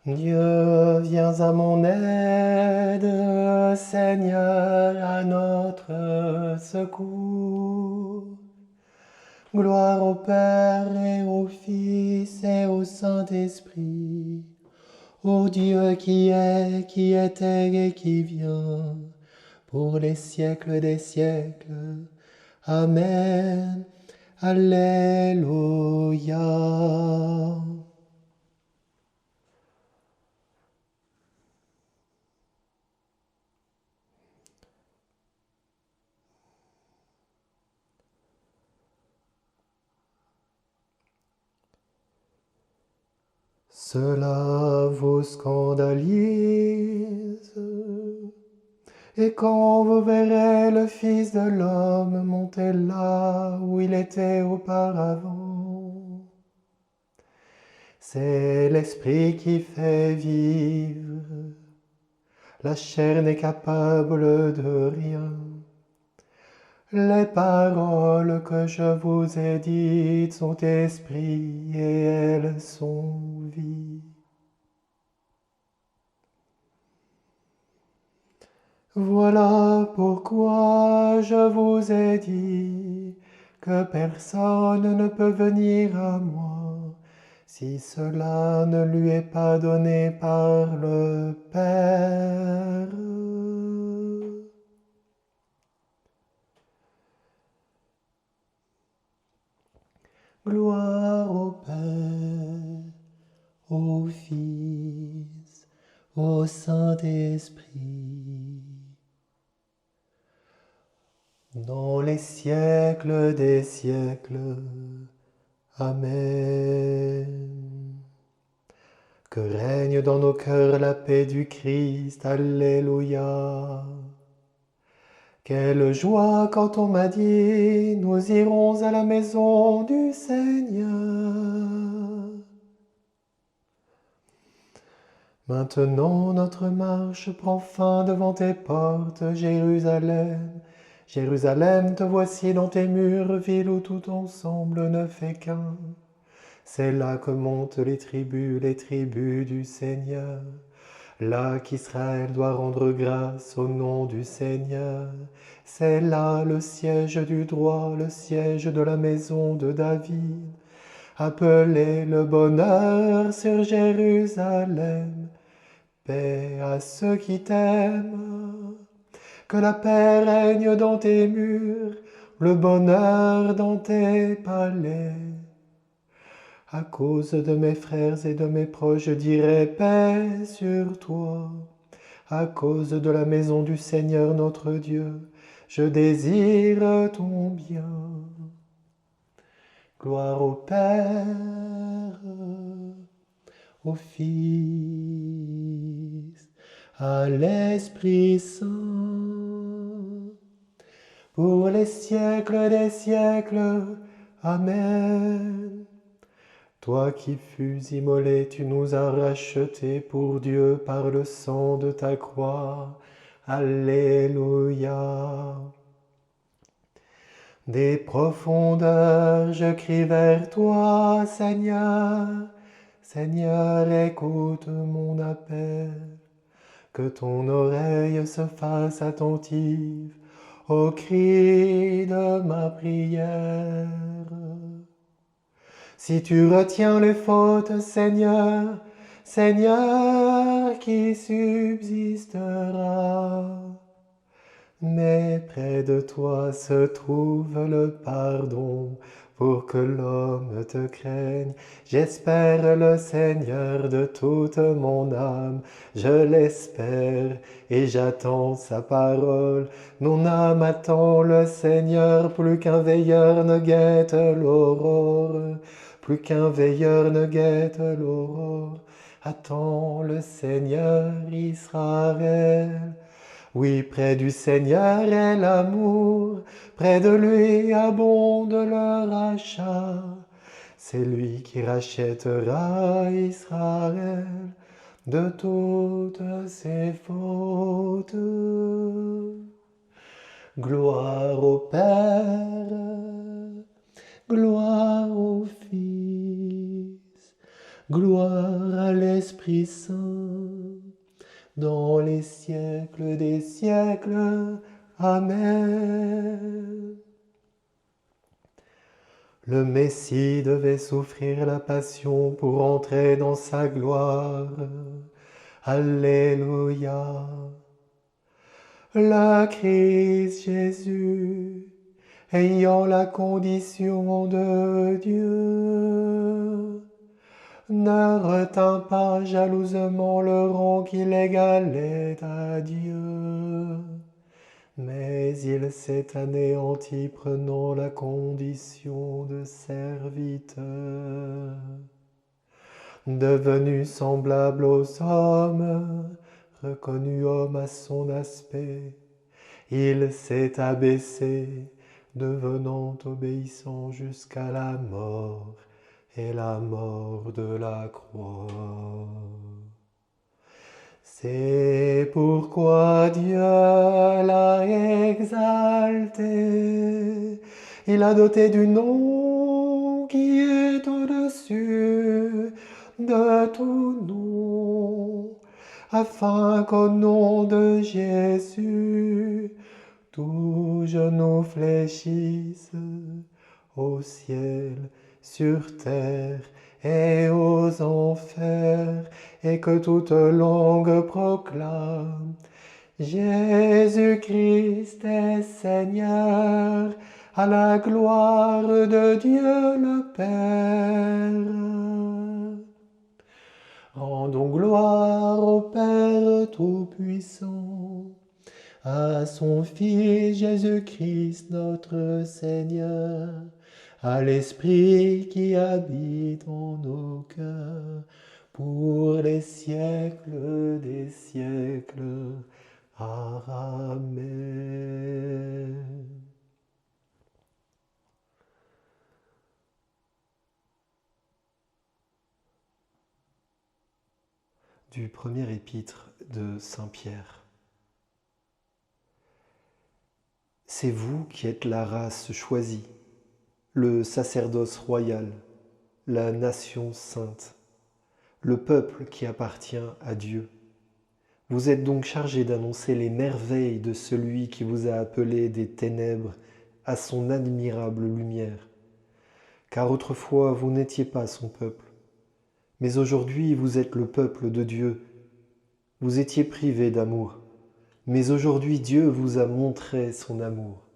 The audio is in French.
Dieu, viens à mon aide, Seigneur, à notre secours. Gloire au Père et au Fils et au Saint-Esprit, au Dieu qui était et qui vient, pour les siècles des siècles. Amen. Alléluia. Cela vous scandalise. Et quand vous verrez le Fils de l'homme monter là où il était auparavant, c'est l'Esprit qui fait vivre. La chair n'est capable de rien. Les paroles que je vous ai dites sont esprit et elles sont vie. Voilà pourquoi je vous ai dit que personne ne peut venir à moi si cela ne lui est pas donné par le Père. Gloire au Père, au Fils, au Saint-Esprit, dans les siècles des siècles. Amen. Que règne dans nos cœurs la paix du Christ. Alléluia. Quelle joie quand on m'a dit, nous irons à la maison du Seigneur. Maintenant notre marche prend fin devant tes portes, Jérusalem. Jérusalem, te voici dans tes murs, ville où tout ensemble ne fait qu'un. C'est là que montent les tribus du Seigneur. Là qu'Israël doit rendre grâce au nom du Seigneur. C'est là le siège du droit, le siège de la maison de David. Appelez le bonheur sur Jérusalem. Paix à ceux qui t'aiment. Que la paix règne dans tes murs, le bonheur dans tes palais. À cause de mes frères et de mes proches, je dirai paix sur toi. À cause de la maison du Seigneur notre Dieu, je désire ton bien. Gloire au Père, au Fils, à l'Esprit Saint, pour les siècles des siècles. Amen. Toi qui fus immolé, tu nous as rachetés pour Dieu par le sang de ta croix. Alléluia. Des profondeurs, je crie vers toi, Seigneur. Seigneur, écoute mon appel. Que ton oreille se fasse attentive au cri de ma prière. Si tu retiens les fautes, Seigneur, Seigneur, qui subsistera? Mais près de toi se trouve le pardon pour que l'homme te craigne. J'espère le Seigneur de toute mon âme, je l'espère et j'attends sa parole. Mon âme attend le Seigneur plus qu'un veilleur ne guette l'aurore. Plus qu'un veilleur ne guette l'aurore, attends le Seigneur Israël. Oui, près du Seigneur est l'amour, près de lui abonde le rachat. C'est lui qui rachètera Israël de toutes ses fautes. Gloire au Père, gloire au Fils, Gloire à l'Esprit Saint, dans les siècles des siècles. Amen. Le Messie devait souffrir la passion pour entrer dans sa gloire. Alléluia. Le Christ Jésus, ayant la condition de Dieu, ne retint pas jalousement le rang qu'il égalait à Dieu, mais il s'est anéanti prenant la condition de serviteur. Devenu semblable aux hommes, reconnu homme à son aspect, il s'est abaissé, devenant obéissant jusqu'à la mort, et la mort de la croix. C'est pourquoi Dieu l'a exalté, il a doté du nom qui est au-dessus de tout nom, afin qu'au nom de Jésus, tout genou fléchisse au ciel, sur terre et aux enfers, et que toute langue proclame: Jésus-Christ est Seigneur, à la gloire de Dieu le Père. Rendons gloire au Père Tout-Puissant, à son Fils Jésus-Christ notre Seigneur, à l'Esprit qui habite en nos cœurs, pour les siècles des siècles. Amen. Du premier épître de Saint Pierre. C'est vous qui êtes la race choisie, le sacerdoce royal, la nation sainte, le peuple qui appartient à Dieu. Vous êtes donc chargés d'annoncer les merveilles de celui qui vous a appelé des ténèbres à son admirable lumière. Car autrefois vous n'étiez pas son peuple, mais aujourd'hui vous êtes le peuple de Dieu. Vous étiez privés d'amour, mais aujourd'hui Dieu vous a montré son amour.